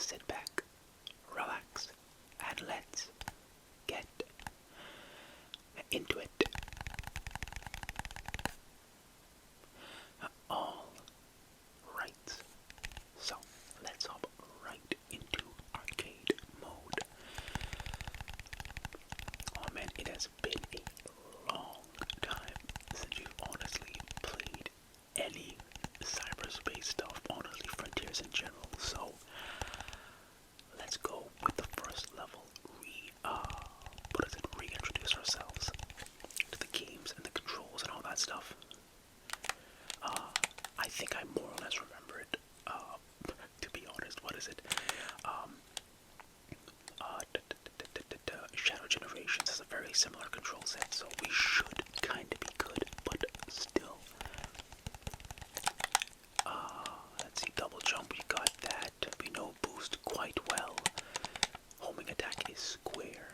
sit back, relax, and let's get into it. All right, so let's hop right into arcade mode. Oh man, it has been a long time since you've honestly played any cyberspace stuff, honestly, Frontiers in general. So let's go with the first level. Reintroduce ourselves to the games and the controls and all that stuff. I think I more or less remember it. To be honest, what is it? Shadow Generations has a very similar control set, so we should kind of be good, but still. Let's see, double jump, we got that. We know boost quite well. Homing attack is square.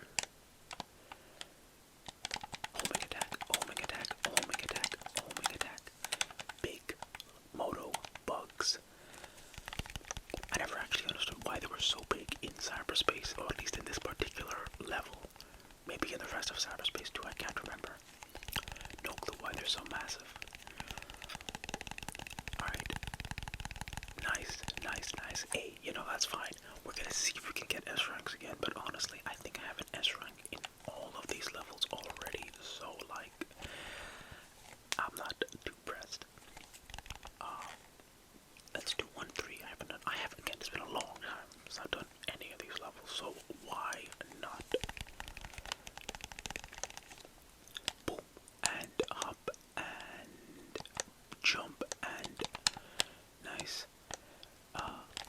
Homing attack, homing attack, homing attack, homing attack. Big moto bugs. I never actually understood why they were so big in cyberspace, or at least in this particular level. Maybe in the rest of cyberspace too, I can't remember. No clue why they're so massive. Alright. Nice, nice, nice. Hey, you know, that's fine. We're gonna see if we can get S ranks again, but honestly, I think I have an S rank in all of these levels already, so like, I'm not too pressed. Let's do 1-3. I haven't, again, it's been a long time since I've done any of these levels, so why not? Boom, and hop, and jump, and nice.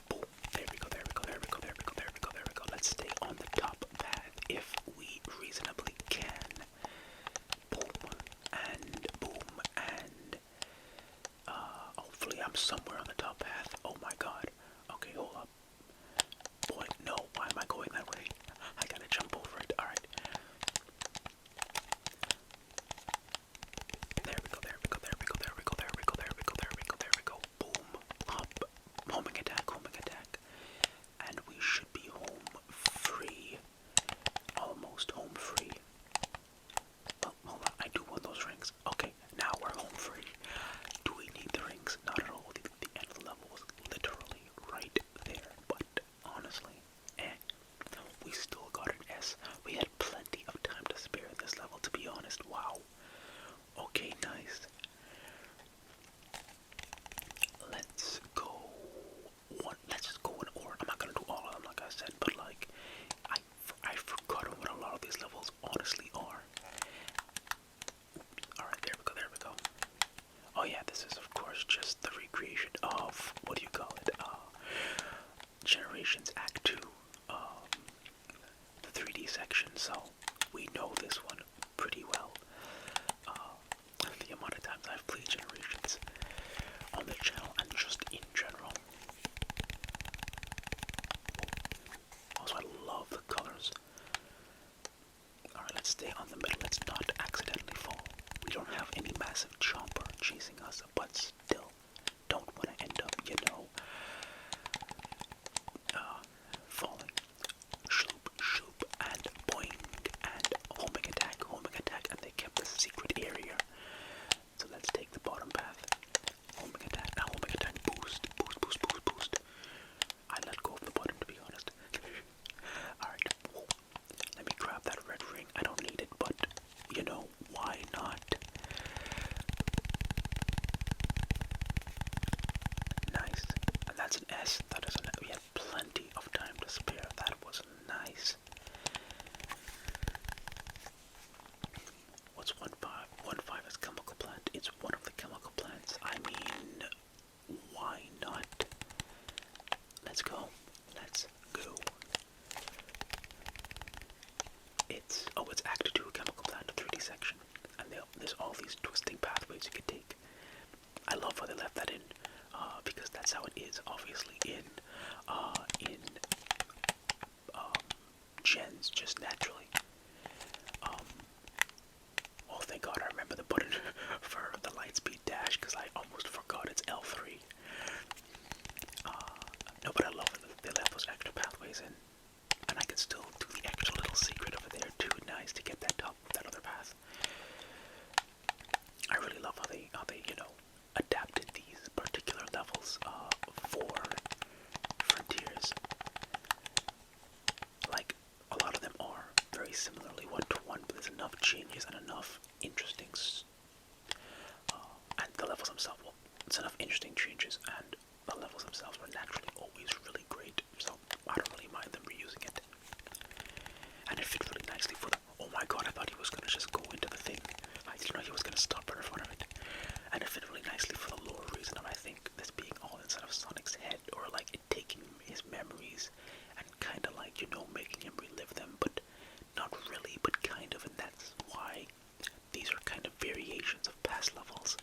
Boom, there we go, there we go, there we go, there we go, there we go, there we go. Let's stay on the top path if we reasonably can. Boom, and hopefully I'm somewhere on the top path. Oh my god. Okay, hold up. Boy, no, why am I going that way? I gotta jump over it. Alright. There we go, there we go, there we go, there we go, there we go, there we go, there we go, there we go. Boom. Hop. Homing attack, homing attack. And we should be home free. Almost home free. Oh, hold on, I do want those rings. Okay, now we're home free. Do we need the rings? Not at all. The end of the level was literally right there. But honestly, we still got an S. We had plenty of time to spare in this level, to be honest. Wow. Okay, nice. Let's go. Let's just go in order. I'm not gonna do all of them, like I said, but like, I've forgotten what a lot of these levels honestly are. Alright, there we go, there we go. Oh yeah, this is of course just the recreation of, what do you call it, Generations Act 2, the 3D section, so we know this one pretty well. The amount of times I've played Generations on the channel and just in general. Also, I love the colors. Alright, let's stay on the middle. Let's not accidentally fall. We don't have any massive chomper chasing us, but still don't want to end up, you know, falling. Shoop, shoop, and boing, and homing attack, and they kept the secret area. So let's take the bottom path. Homing attack, now homing attack, boost, boost, boost, boost, boost. I let go of the bottom, to be honest. Alright, let me grab that red ring. I don't need it, but, you know, why not? Nice. And that's an S. That is an S. We had plenty of time to spare. That was nice. What's 1-5? 1-5 is chemical plant. It's one of the chemical plants. I mean, why not? Let's go. Let's go. It's Act 2 chemical plant, 3D section. And there's all these twisting pathways you can take. I love how they left that in, because that's how it is, obviously, in gens, just naturally. Oh, thank God I remember the button for the lightspeed dash, because I almost forgot it's L3. No, but I love it. They left those extra changes and enough interesting, and the levels themselves. Well, it's enough interesting changes, and the levels themselves were naturally always really great. So I don't really mind them reusing it, and it fit really nicely for them. Oh my god, I thought he was gonna just go into the thing. I didn't know he was gonna stop right in front of it, and it fit really nicely for the lore reason of I think this being all inside of Sonic's head, or like it taking his memories and kind of like, you know, making him relive them, but not really, but kind of, and that's why these are kind of variations of past levels.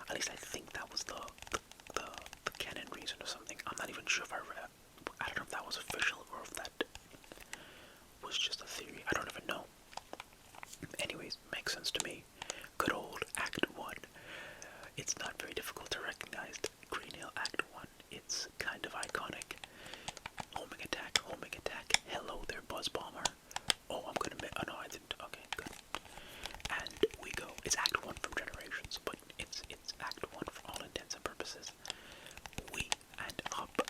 At least I think that was the canon reason or something. I'm not even sure if I don't know if that was official or if that was just a theory. I don't even know. Anyways, makes sense to me. Good old Act 1. It's not very difficult to recognize Green Hill Act 1. It's kind of iconic. Homing attack, hello there, Buzz Bomber. Oh, I'm gonna oh no, I didn't. Okay, good. And we go. It's Act 1 from Generations, but it's Act 1 for all intents and purposes. We and up,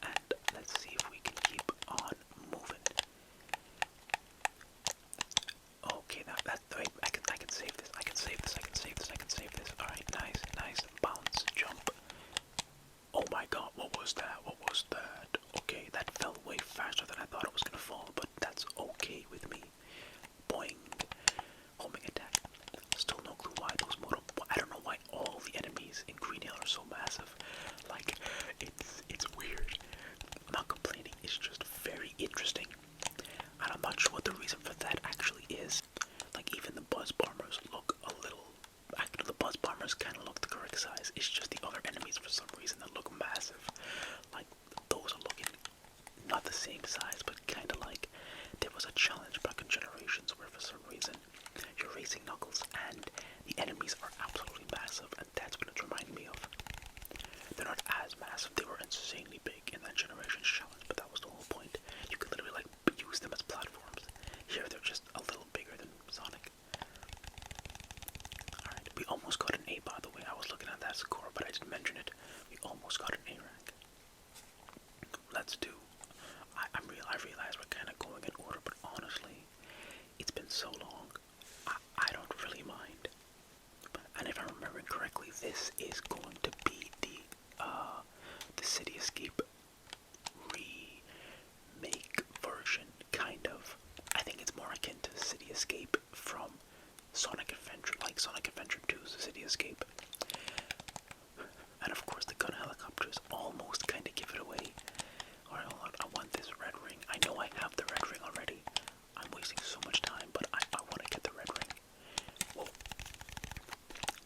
and let's see if we can keep on moving. Okay, that I can save this. I can save this. All right, nice. Bounce, jump. Oh my god, what was that? Okay, that fell way faster than I thought it was gonna fall, but that's okay with me. Boing. Homing attack. Still no clue why those I don't know why all the enemies in Green Hill are so massive. Like, it's weird. I'm not complaining, it's just very interesting. And I'm not sure what the reason for that actually is. Like, even the Buzz Bombers look a little... Actually, the Buzz Bombers kind of look the correct size. It's just the other enemies for some reason that look massive. Like, those are looking not the same size, but kind of like there was a challenge back in Generations where for some reason you're racing Knuckles and the enemies are absolutely massive, and that's what it's reminding me of. They're not as massive, they were insanely big in that Generations challenge, but that was the whole point. You could literally like use them as platforms. Here they're just a little bigger than Sonic. Alright, we almost got an A, by the way. I was looking at that score, but I didn't mention it. We almost got an A rank. Let's do... I realize we're kind of going in order, but honestly, it's been so long, I don't really mind. And if I'm remembering correctly, this is going to be the City Escape remake version, kind of. I think it's more akin to City Escape from Sonic Adventure, like Sonic Adventure 2's City Escape. And of course the gun helicopters almost kind of give it away. Alright, hold on, I want this red ring. I know I have the red ring already. I'm wasting so much time, but I want to get the red ring. Whoa.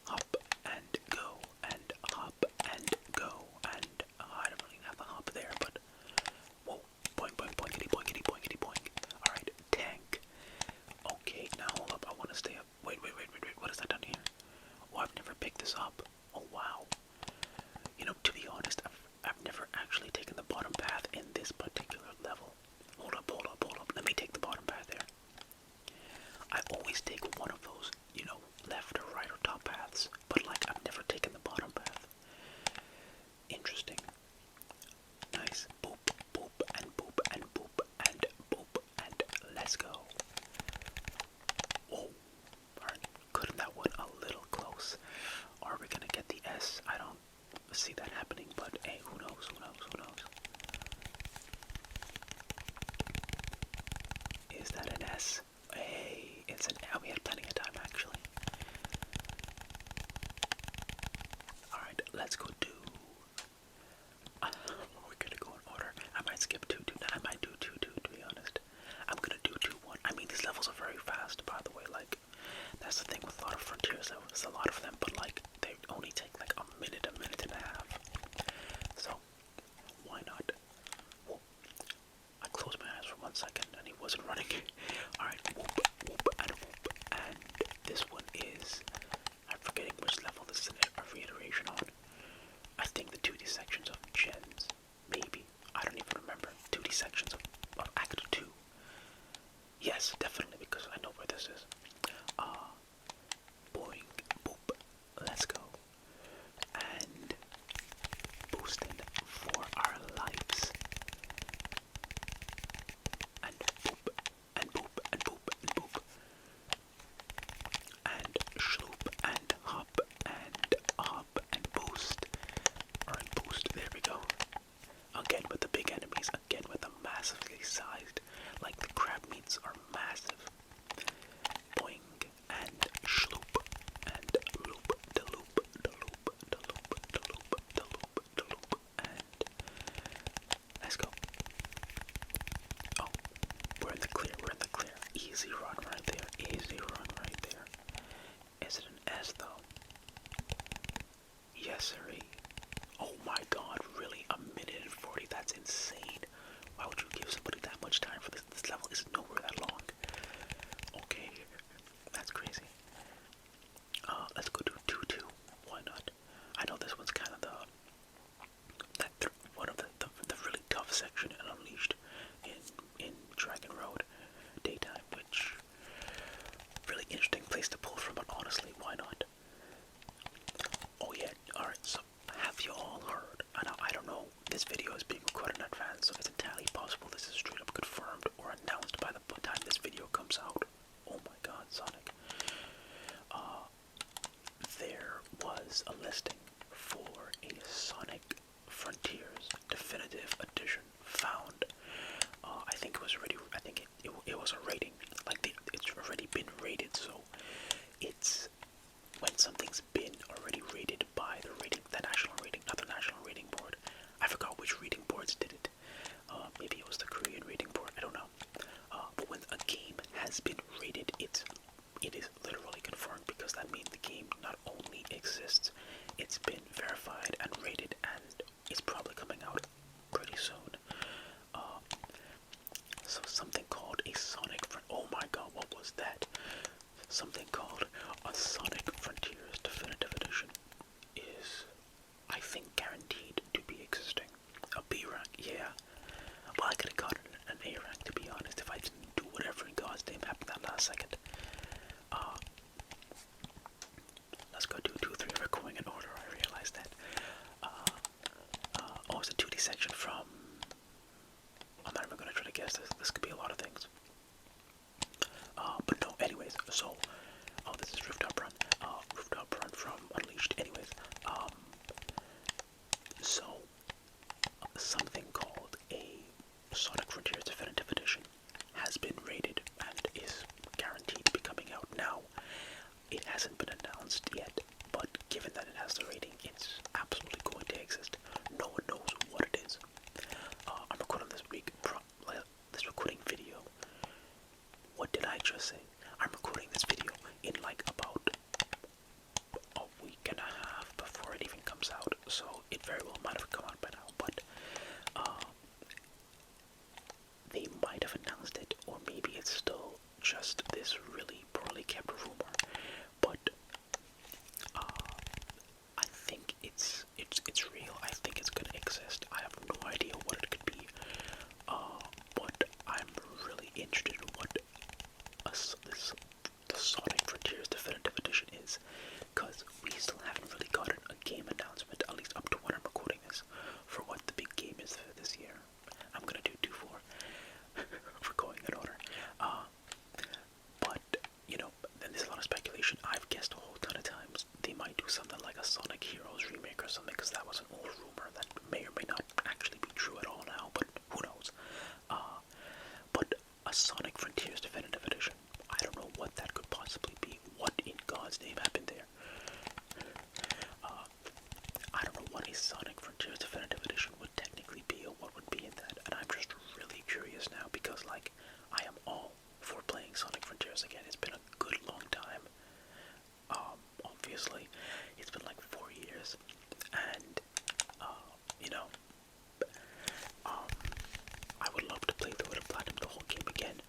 Hop and go, and hop and go, and I don't really have the hop there, but whoa, boing, boing, boinkity, boinkity, boinkity, boink. Alright, tank. Okay, now hold up, I want to stay up. Wait, what is that down here? Oh, I've never picked this up. Oh, wow. You know, to be honest, I've never actually taken the bottom path in this particular level. Hold up. Let me take the bottom path there. I always take one of those, you know, left or right or top paths, but like I've never taken the bottom path. Interesting. Nice. Boop, boop, and boop, and boop, and boop, and let's go. Whoa. Alright, couldn't that one a little close? Are we gonna get the S? I don't see that happening, but hey, who knows? Is that an S? Hey, it's an L. We had plenty of time actually. Alright, let's go do... we're gonna go in order. I might skip 2, I might do 2, to be honest. I'm gonna do 2, 1. I mean, these levels are very fast, by the way. Like, that's the thing with a lot of Frontiers levels. There's a lot of them, but like, they only take like a minute and a half. So, why not? Whoa. I closed my eyes for 1 second and he wasn't running. Alright, whoop, and this one is... I'm forgetting which level this is a reiteration on. I think the 2D sections of Gens, maybe. I don't even remember. 2D sections of Act 2. Yes, definitely, because I know where this is. Boing, boop, let's go. And boosting for our lives. And boop, and boop, and boop, and boop. easy run right there. Easy run right there. Is it an S though? Yes, sirree. Oh my god, really? A minute and 40? That's insane. Why would you give somebody that much time for this? This level is nowhere that long. Okay, that's crazy. Let's go do 2-2. Why not? I know this one's kind of one of the really tough section in Unleashed in Dragon Road Daytime, which really interesting place to pull from, but honestly, why not? Oh yeah, alright, so have you all heard? I don't know, this video is being recorded in advance, so it's entirely possible this is straight up confirmed or announced by the time this video comes out. Oh my god, Sonic. There was a listing for a Sonic Frontiers Definitive Edition found. I think it was already, it was a rating, like it's already been rated, so it's when something's been already rated by the national rating, not the national rating board. I forgot which rating boards did it. Maybe it was the Korean rating board, I don't know. But when a game has been rated, it is literally confirmed, because that means the game not only exists, it's been verified and rated, and it's probably coming out pretty soon. So something called a Sonic oh my god, what was that? Something called a Sonic Frontiers Definitive Edition is, I think, guaranteed to be existing. A B rank, yeah. Well, I could have gotten an A rank, to be honest, if I didn't do whatever in God's name happened that last second. Let's go do 2, 3. We're going in order, I realized that. Oh, it's a 2D section from... I'm not even going to try to guess this. This could be a lot of things. But no, anyways, so... Oh, this is Rooftop Run. Rooftop Run from Unleashed. Anyways, so... something called a Sonic Frontiers Definitive Edition has been rated and is guaranteed to be coming out now. It hasn't been announced yet, but given that it has the rating, it's absolutely going to exist. No one knows what it is. I'm recording this video. What did I just say? I'm recording this video in like about a week and a half before it even comes out, so it very well might have come out by now, but they might have announced it, or maybe it's still just this really poorly kept rumor. But I think it's real. I think it's gonna exist. I have no idea what it could be. But I'm really interested in what the Sonic Frontiers Definitive Edition is, because we still haven't really gotten a game announcement, at least up to when I'm recording this, for what the big game is for this year. I'm gonna do 2-4 for going in order. But, you know, then there's a lot of speculation. I've guessed a whole ton of times they might do something like a Sonic Heroes remake or something, because that was an old rumor that may or may not actually be true at all now, but who knows. But a Sonic Frontiers Definitive Edition, I don't know what that could possibly be. What in God's name happened there? I don't know what a Sonic Frontiers Definitive Edition would technically be, or what would be in that, and I'm just really curious now, because, like, I am all for playing Sonic Frontiers again. It's been a good long time. Obviously, it's been like 4 years, and, you know, I would love to play through it and platinum the whole game again,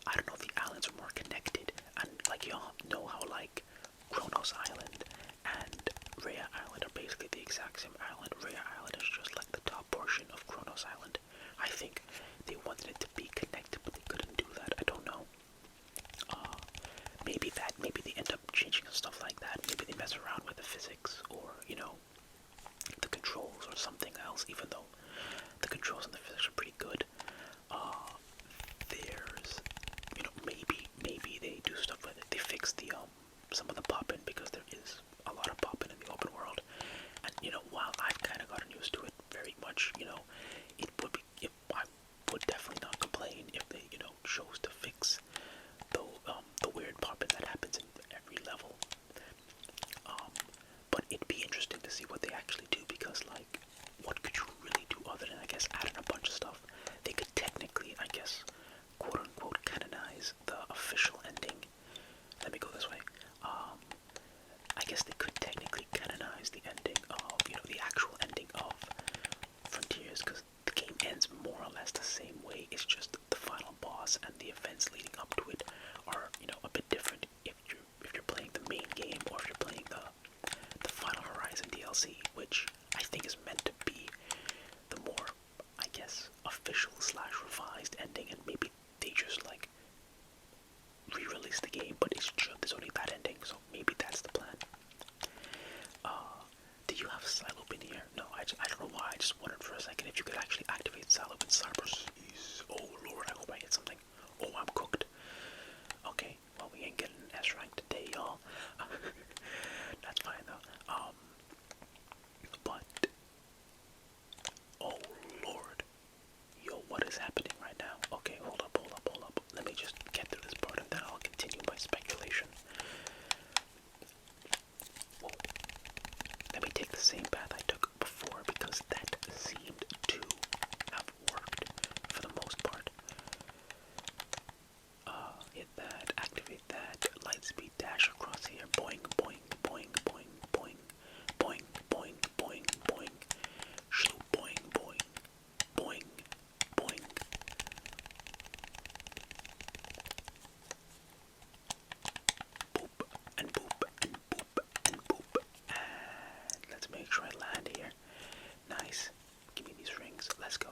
I don't know, the islands are more connected, and like y'all know how like Kronos Island and Rhea Island are basically the exact same island. Rhea Island is just like the top portion of Kronos Island. I think they wanted it to be connected, but they couldn't do that. I don't know. Maybe they end up changing stuff like that. Maybe they mess around with the physics, or the controls, or something else. Even though the controls and the physics are pretty good, there's maybe they do stuff with it. They fix the some of the popping, because there is a lot of popping in the open world. And while I've kind of gotten used to it very much, I would definitely not complain if they chose to fix the weird popping that happens in every level. But it'd be interesting to see what they actually do, because like, what could you really do other than, I guess, add in a bunch of stuff? They could technically, I guess, quote unquote, canonize the official ending. Let me go this way. I guess they could technically canonize the ending of, the actual ending of Frontiers, because the game ends more or less the same way. It's just the final boss and the events leading up to it are, a bit different if you're playing the main game, or if you're playing the Final Horizon DLC, which I think is meant to be the more, I guess, official / revised ending, and maybe they just like re-release the game, but there's only that ending, so maybe that's the plan. Do you have Siloop in here? No, I don't know why. I just wondered for a second if you could actually activate Siloop in Cyberspace. Oh lord, I hope I hit something. Oh, I'm cooked. Okay, well, we ain't getting an S rank today, y'all. That's fine though. But oh lord, yo, what is happening right now? Okay, hold up. Let me just get through this part, and then I'll continue my speculation. Whoa. Let me take the same path I took before, because that seemed to have worked for the most part. Hit that, activate that, lightspeed dash across here, boing, boing, boing, boing, boing, boing, boing, boing, boing, shoo, boing, boing, boing, boing. Boop, and boop, and boop, and boop, and let's make sure I land here. Nice. Give me these rings. Let's go.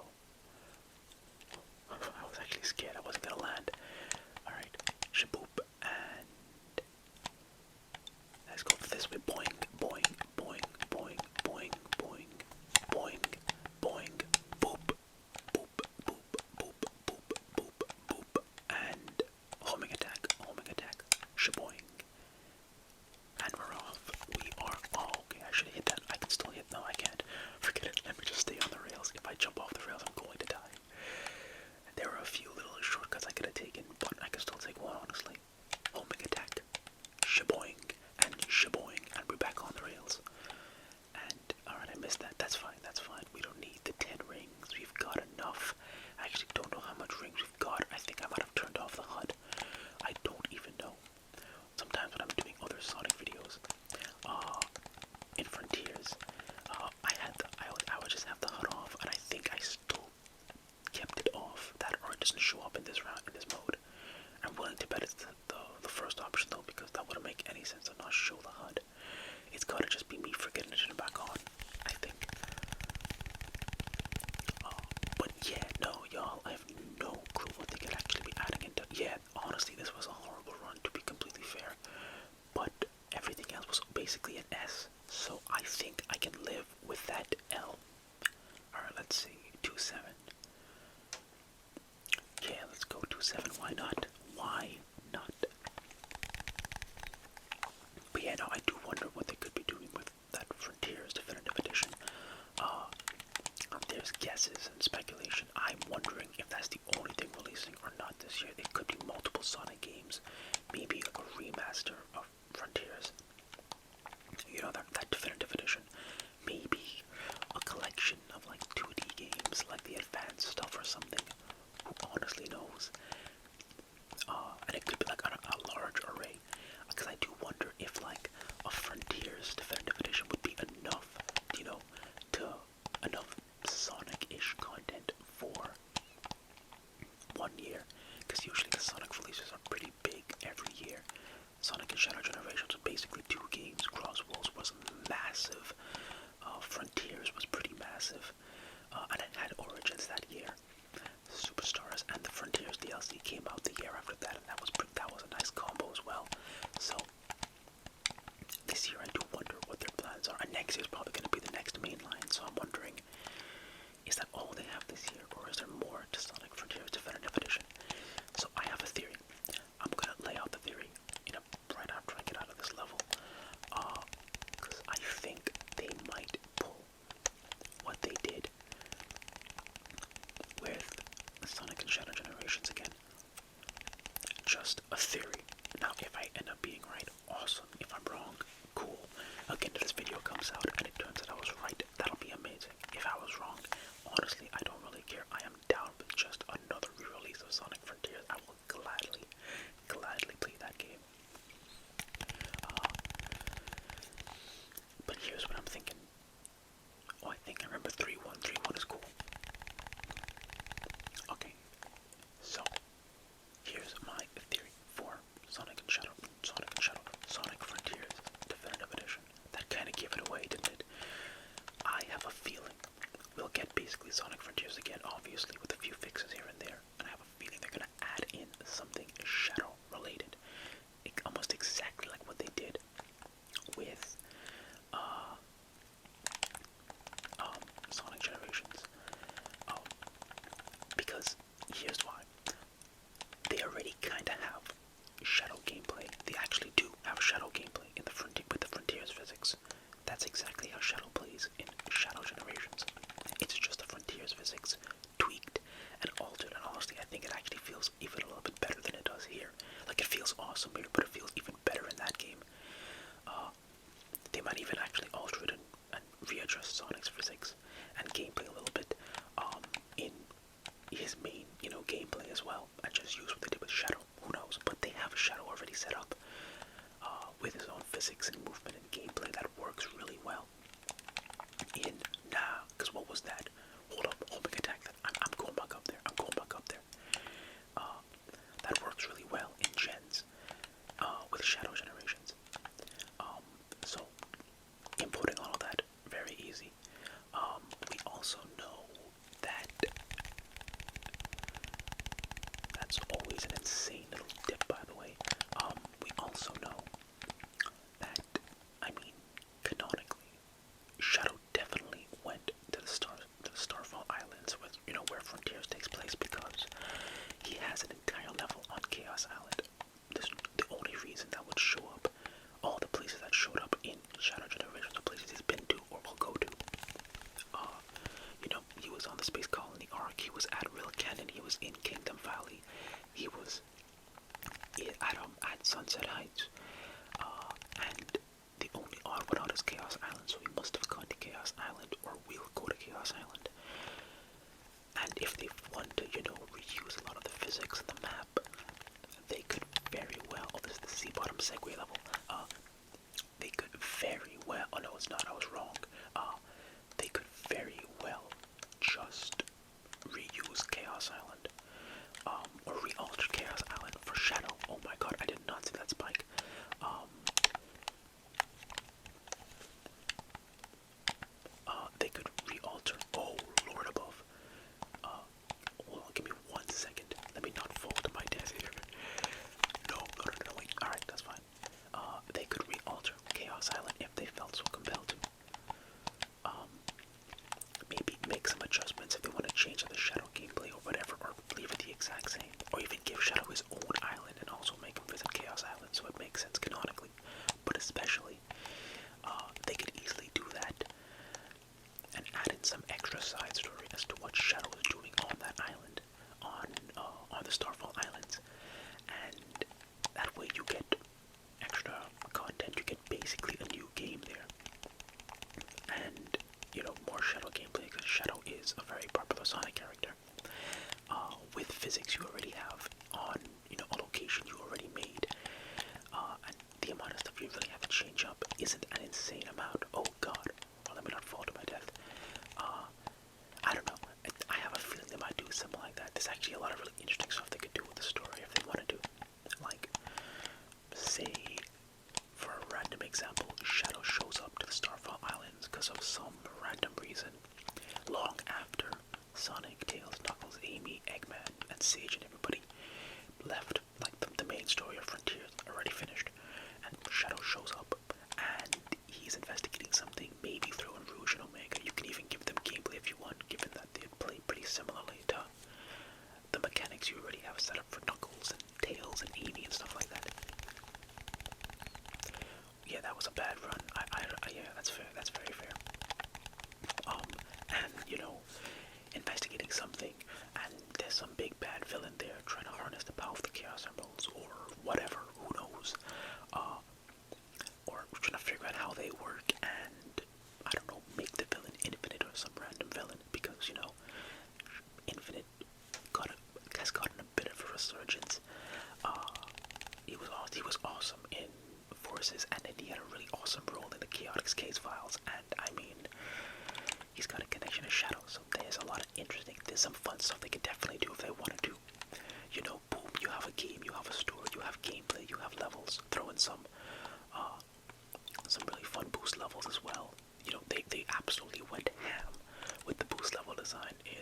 I was actually scared I wasn't gonna land. Alright. Shaboop. And let's go this way. Boing, boing, boing, boing, boing, boing, boing, boing, boop, boop, boop, boop, boop, boop, boop, and homing attack, shaboing. And we're off. We are, oh, okay, I should have hit that. I can still hit, no, I can't. Forget it, let me just stay on the rails. If I jump off the rails, I'm going to die. There were a few little shortcuts I could have taken, but I can still take one, honestly. Homing attack, shaboing, and we're back on the rails. And, alright, I missed that. That's fine. We don't need the 10 rings. We've got enough. I actually don't know how much rings we've got. I think I might have turned off the HUD. I don't even know. Sometimes when I'm doing other Sonic videos, in Frontiers, I would just have the HUD off, and I think I still kept it off. That, or it doesn't show up in this mode. I'm willing to bet it's the first option though, because that wouldn't make any sense to not show the HUD. It's gotta just be me forgetting to turn it back on, I think. But yeah, no, y'all, I have no clue what they could actually be adding into. Yeah, honestly, this was a horrible run, to be completely fair. But everything else was basically an S, so I think I can live with that L. Alright, let's see, 2-7. Yeah, let's go 2-7, why not? But yeah, no, I do wonder what they could be doing with that Frontiers Definitive Edition. There's guesses and speculation. I'm wondering if that's the only thing releasing or not this year. It could be multiple Sonic games, maybe like a remaster of Frontiers. That Definitive Edition. Maybe a collection of like 2D games, like the advanced stuff or something. Who honestly knows? And it could be like a large array. Because I do wonder if like a Frontiers Definitive Edition would be enough, enough Sonic-ish content for 1 year. Because usually the Sonic release just a theory. Now, if I end up being right, awesome. If I'm wrong, cool. Again, if this video comes out and it turns out I was right, that'll be amazing. If I was wrong, honestly, I don't really care. I am down with just another re-release of Sonic Frontiers. I will gladly play that game. But here's what I'm thinking. Oh, I think I remember 3-1. 3-1 is cool. Okay, so here's my theory for Sonic Frontiers Definitive Edition. That kind of gave it away, didn't it? I have a feeling we'll get basically Sonic Frontiers again, obviously, with a few fixes here and there. And I have a feeling they're going to add in something Shadow related. Almost exactly like what they did with Sonic Generations. Because here's why. They already kind of have Shadow gameplay. They actually do have Shadow gameplay in with the Frontiers physics. That's exactly how Shadow plays in Shadow Generations. It's just the Frontiers physics tweaked and altered, and honestly, I think it actually feels even a little bit better than it does here. Like, it feels awesome here, but it feels even better in that game. They might even actually alter it and readjust Sonic's physics and gameplay a little bit in his main, gameplay as well, and just use what they did with Shadow. Who knows? But they have Shadow already set up with his own physics and movement and gameplay that works really well. Because what was that? Hold up, homing attack. I'm going back up there. That works really well in Gens with Shadow Generations. So importing all of that, very easy. We also know that that's always an insane little dip, by the way. We also know that, canonically, Shadow definitely went to the Starfall Islands, where Frontiers takes place, because he has an entire level on Chaos Island. The only reason that would show up, all the places that showed up in Shadow Generations are places he's been to or will go to. He was on the Space Colony Ark, he was at Real Cannon, he was in Kingdom Valley, he was at Sunset Heights, and the only odd one out is Chaos Island, so he must have gone to Chaos Island, or will go to Chaos Island. And if they want to, reuse a lot of the physics in the map, they could very well, this is the sea bottom segue level, they could very well, oh no it's not, I was wrong, they could very well just reuse Chaos Island, or re-alter Chaos Island for Shadow. Oh my god, I did not see that spike. They could re-alter, oh lord above, hold on, give me 1 second, let me not fall to my death here. No, wait, alright, that's fine. They could re-alter Chaos Island if they felt so compelled to. Maybe make some adjustments if they want to change the Shadow gameplay or whatever, or leave it the exact same, or even give Shadow his own island and also make him visit Chaos Island, so it makes sense canonically. But especially, they could easily do that and add in some extra side story as to what Shadow is doing on that island, on the Starfall Islands, and that way you get extra content, you get basically a new game there, and more Shadow gameplay, because Shadow is a very popular Sonic character, with physics you already have on, a location you already made, and the amount of stuff you really have to change up isn't an insane amount. Oh god, well, let me not fall to my death. I don't know, I have a feeling they might do something like that. There's actually a lot of really interesting stuff they could do with the story if they wanted to, like, say, for a random example, Shadow shows up to the Starfall Islands because of some random reason, long after Sonic, Tails, Knuckles, Amy, Eggman, and Sage and everybody left, like the main story of Frontiers already finished, and Shadow shows up, and he's investigating something, maybe through in Rouge and Omega. You can even give them gameplay if you want, given that they play pretty similarly to the mechanics you already have set up for Knuckles and Tails and Amy and stuff like that. Yeah, that was a bad run. Yeah, that's fair. That's very fair. And investigating something, and there's some big bad villain there trying to harness the power of the Chaos Emeralds, or resources, and then he had a really awesome role in the Chaotix Case Files, and I mean, he's got a connection to Shadow, so there's a lot of interesting, there's some fun stuff they could definitely do if they wanted to. You know, boom, you have a game, you have a story, you have gameplay, you have levels, throw in some really fun boost levels as well. You know, they absolutely went ham with the boost level design in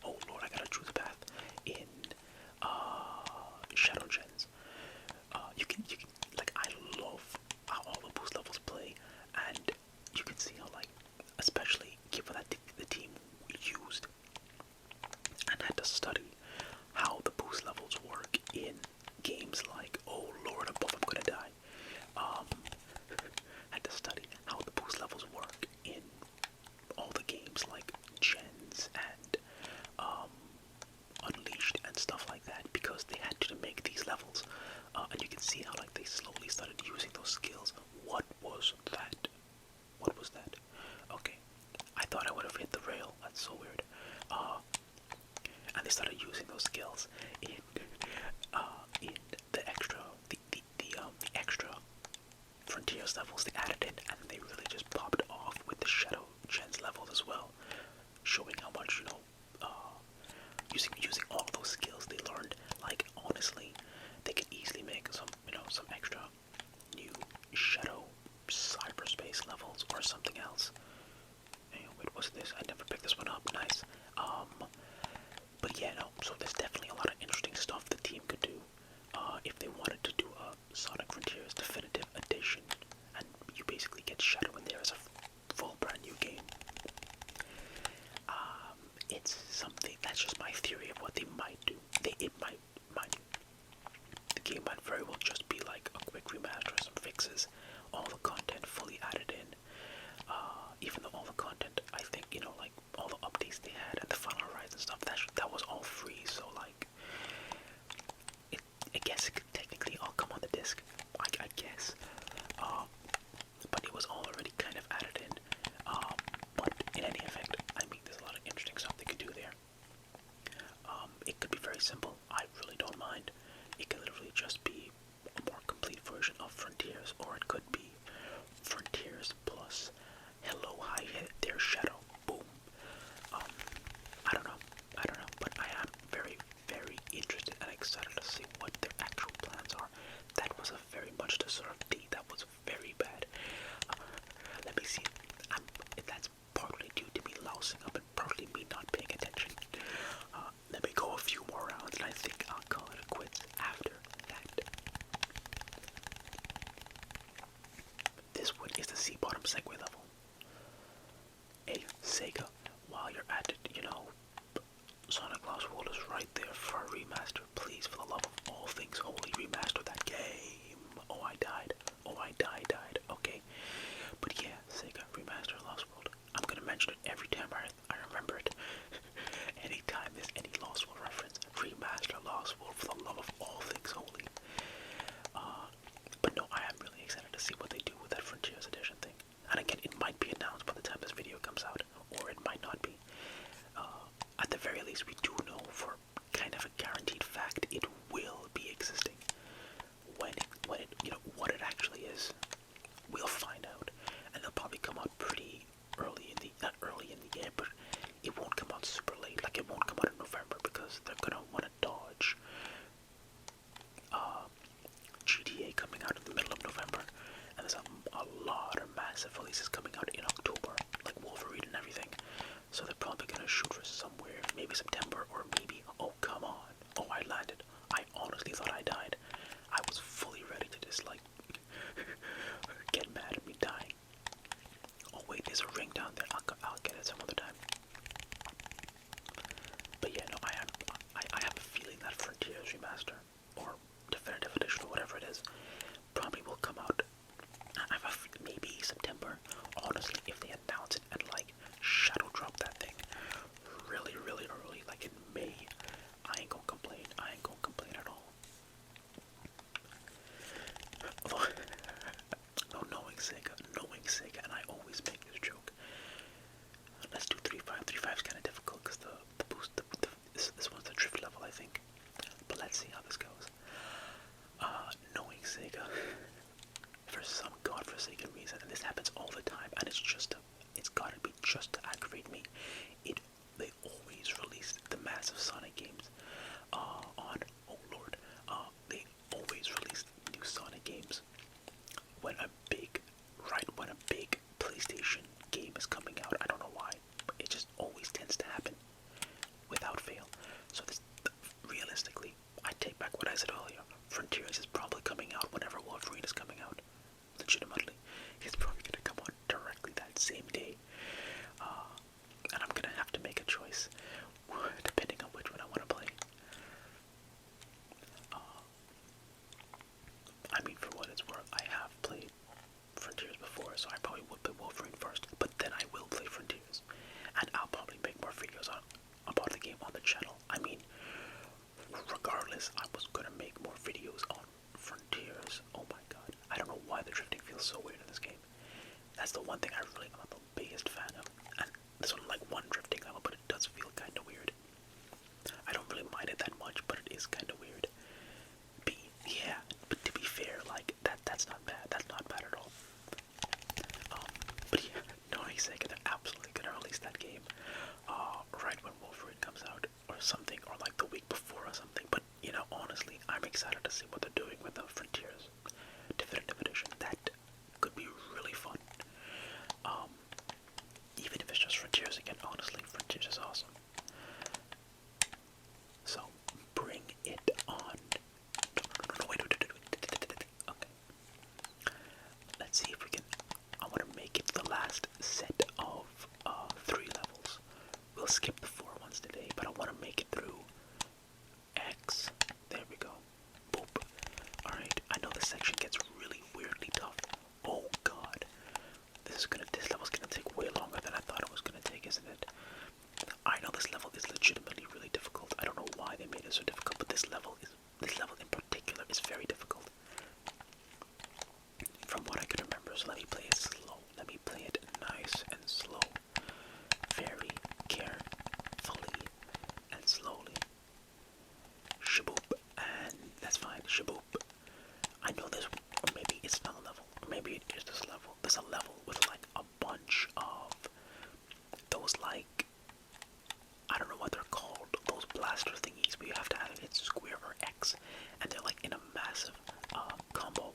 oh lord, I gotta choose a path, in Shadow Gens. You can, like, I love how all the boost levels play, and you can see how, like, especially given that the team used and had to study how the boost levels work in games like, oh lord above, I'm gonna die. Had to study how the boost levels work in all the games like Gens and Unleashed and stuff like that, because they had to make these levels, and you can see how, like, they slowly started using those skills. What was that? What was that? Okay, I thought I would have hit the rail. That's so weird. And they started using those skills in the extra Frontiers levels they added in, and they really just popped off with the Shadow Gens levels as well, showing how much, you know, using all those skills they learned. Like, honestly, they could easily make some, you know, some extra new Shadow cyberspace levels or something else. Hey, wait, what's this? I never picked this one up. Nice. But yeah, no, so there's definitely a lot of interesting stuff the team could do if they wanted to do a Sonic Frontiers Definitive Edition, and you basically get Shadow in there as a full brand new game. It's something, that's just my theory of what they might do. It might, mind you, the game might very well just be like a quick remaster, some fixes, all the content fully added in. Even though all the content, I think, you know, like all the updates they had and the Final Horizon stuff, that was all free. So like, I guess it could technically all come on the disc. I guess, but it was already kind of added in. But in any event, I mean, there's a lot of interesting stuff they could do there. It could be very simple. I really don't mind. It could literally just be a more complete version of Frontiers, or it could be Frontiers plus Hello, Hi, their Shadow. Boom. I don't know, but I am very, very interested and excited to see what their actual plans are. That was a very much deserved D. That was very bad. Let me see. That's partly due to me lousing up and partly me not paying attention. Let me go a few more rounds, and I think I'll call it quits after that. This one is the sea bottom segue level. Hey, SEGA, while you're at it, you know, Sonic Lost World is right there for a remaster. Please, for the love of all things holy, remaster that game. Oh, I died. Oh, I died. Okay. But yeah, SEGA, remaster Lost World. I'm gonna mention it every time I remember it. Anytime there's any Lost World reference, remaster Lost World for the love of all things holy. But no, I am really excited to see what they do with that Frontiers Edition thing. And again, it might be announced by the time this video comes out, or it might not be. At the very least, we do know for kind of a guaranteed fact it will be existing. When it, you know, what it actually is, we'll find out, and they'll probably come out pretty early in the, not early in the year, but it won't come out super late. Like, it won't come out in November, because they're gonna want to dodge GTA coming out in the middle of November, and there's a lot of massive releases coming out in October, like Wolverine and everything. So they're probably gonna shoot for somewhere, maybe September, or maybe, oh come on, oh I landed. I honestly thought I died. I was fully ready to just like get mad at me dying. Oh wait, there's a ring down there. I'll get it some other time. But yeah, no, I have a feeling that Frontiers Remaster or Definitive Edition or whatever it is probably will come out. I have maybe September. Honestly, if they announce it and like shadow drop that thing really, really early, like in May, I ain't gonna complain. I ain't gonna complain at all. Although, no, knowing Sega, and I always make this joke. Let's do 3-5. 3-5 is kind of difficult because the boost, this one's the drift level, I think. But let's see how this goes. Knowing SEGA for some godforsaken reason, and this happens all the time, and it's gotta be just to aggravate me. They always release the massive Sonic games on, oh lord, they always release new Sonic games when a big PlayStation game is coming out. I don't know why, but it just always tends to happen without fail. So realistically, I take back what I said earlier. Frontiers is probably coming out whenever Wolverine is coming out. Legitimately, it's probably gonna come out directly that same day, and I'm gonna have to make a choice depending on which one I want to play. I mean, for what it's worth, I have played Frontiers before, so I probably would play Wolverine first, but then I will play Frontiers, and I'll probably make more videos about the game on the channel. I mean, regardless, I was gonna make more videos on Frontiers. Oh my god, I don't know why the drifting feels so weird in this game. That's the one thing I'm not the biggest fan of, and there's only like one drifting level, but it does feel kind of weird. I don't really mind it that much, but it is kind of weird. Yeah, but to be fair, like that's not bad. That's not bad at all. But yeah, knowing SEGA, they're absolutely gonna release that game right when Wolverine comes out, or something, or like the week before or something. But you know, honestly, I'm excited to see what they're doing with the Frontiers Definitive Edition. That could be really fun. Even if it's just Frontiers again, honestly, Frontiers is awesome. So bring it on. No, wait. Okay. Let's see if we can. I want to make it the last set of 3 levels. We'll skip the 4 ones today, but I want to make it through X. There we go. Boop. Alright, I know this section gets really weirdly tough. Oh god. This level's gonna take way longer than I thought it was gonna take, isn't it? I know this level is legitimately really difficult. I don't know why they made it so difficult, but this level in particular is very difficult. From what I can remember, so let me play it slow. Let me play it nice and slow. Very carefully and slowly. Shaboop, and that's fine. Shaboop. I know this, or maybe it's another level, or maybe it is this level. There's a level with like a bunch of those, like, I don't know what they're called, those blaster thingies, but you have to either hit square or X, and they're like in a massive combo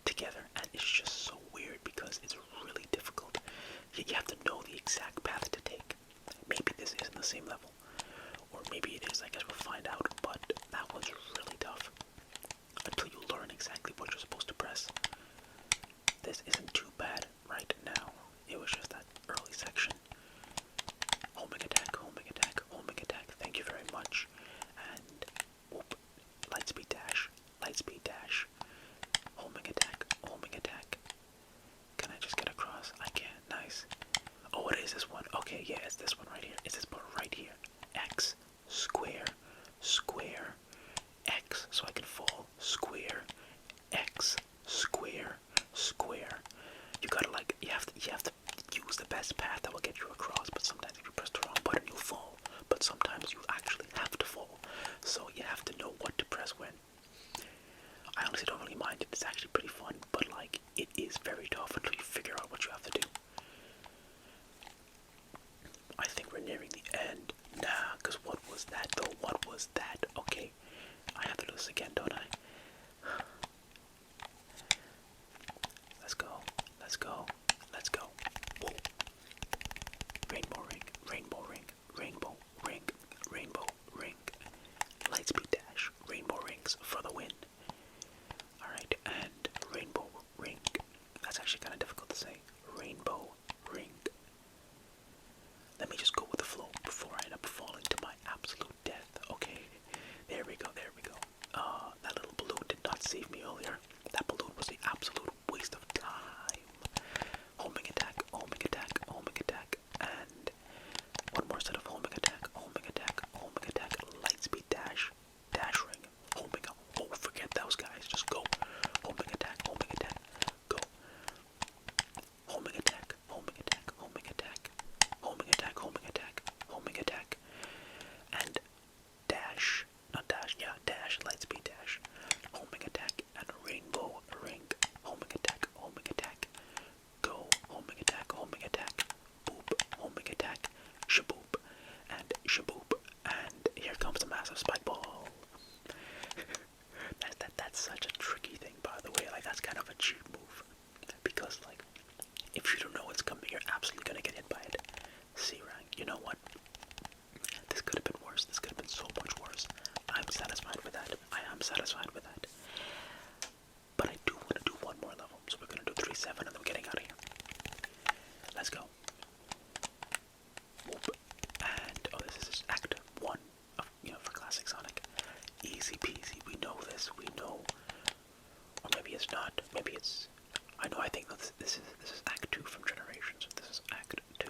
together, and it's just so weird because it's really difficult. You have to know the exact path to take. Maybe this isn't the same level, or maybe it is. I guess we'll find out, but that was really tough until you learn exactly what you're supposed to press. This isn't too bad right now. It was just that early section. Homing attack, homing attack, homing attack. Thank you very much. And whoop, lightspeed dash, lightspeed dash. Homing attack, homing attack. Can I just get across? I can. Nice. Oh, it is this one. Okay, yeah, it's this one right here. It's this part right here. X, square, square, X, so I can fall. Square, X, square, square. You gotta like, you have to use the best path that will get you across. But sometimes if you press the wrong button, you'll fall. But sometimes you actually have to fall. So you have to know what to press when. I honestly don't really mind it. It's actually pretty fun, but like it is very tough until you figure out what you have to do. I think we're nearing the end. Nah, because what was that though? What was that? Okay, I have to do this again, don't I? Let's go. Let's go. Let's go. Whoa. Rainbow ring. Rainbow ring. Rainbow ring. Rainbow ring. Lightspeed dash. Rainbow rings for the win. Alright, and rainbow ring. That's actually kind of difficult to say. Rainbow ring. Let me just go with the flow before I end up falling to my absolute death. Okay, there we go, there we go. That little balloon did not save me earlier. That balloon was the absolute waste of time. Homing attack, homing attack, homing attack, and one more set of homing attack, homing attack, homing attack, lightspeed dash, dash ring, homing up. Oh, forget those guys, just go. Homing attack, go. Homing attack, homing attack, homing attack, homing attack, homing attack, homing attack, and dash, not dash, yeah, dash, lightspeed dash, homing attack, and rainbow I'm satisfied with that. But I do want to do one more level, so we're gonna do 3-7 and then we're getting out of here. Let's go. Whoop. And oh, this is Act 1 of, for Classic Sonic. Easy peasy. We know this. We know. Or maybe it's not. Maybe it's. I know. I think this is Act 2 from Generations. This is Act 2.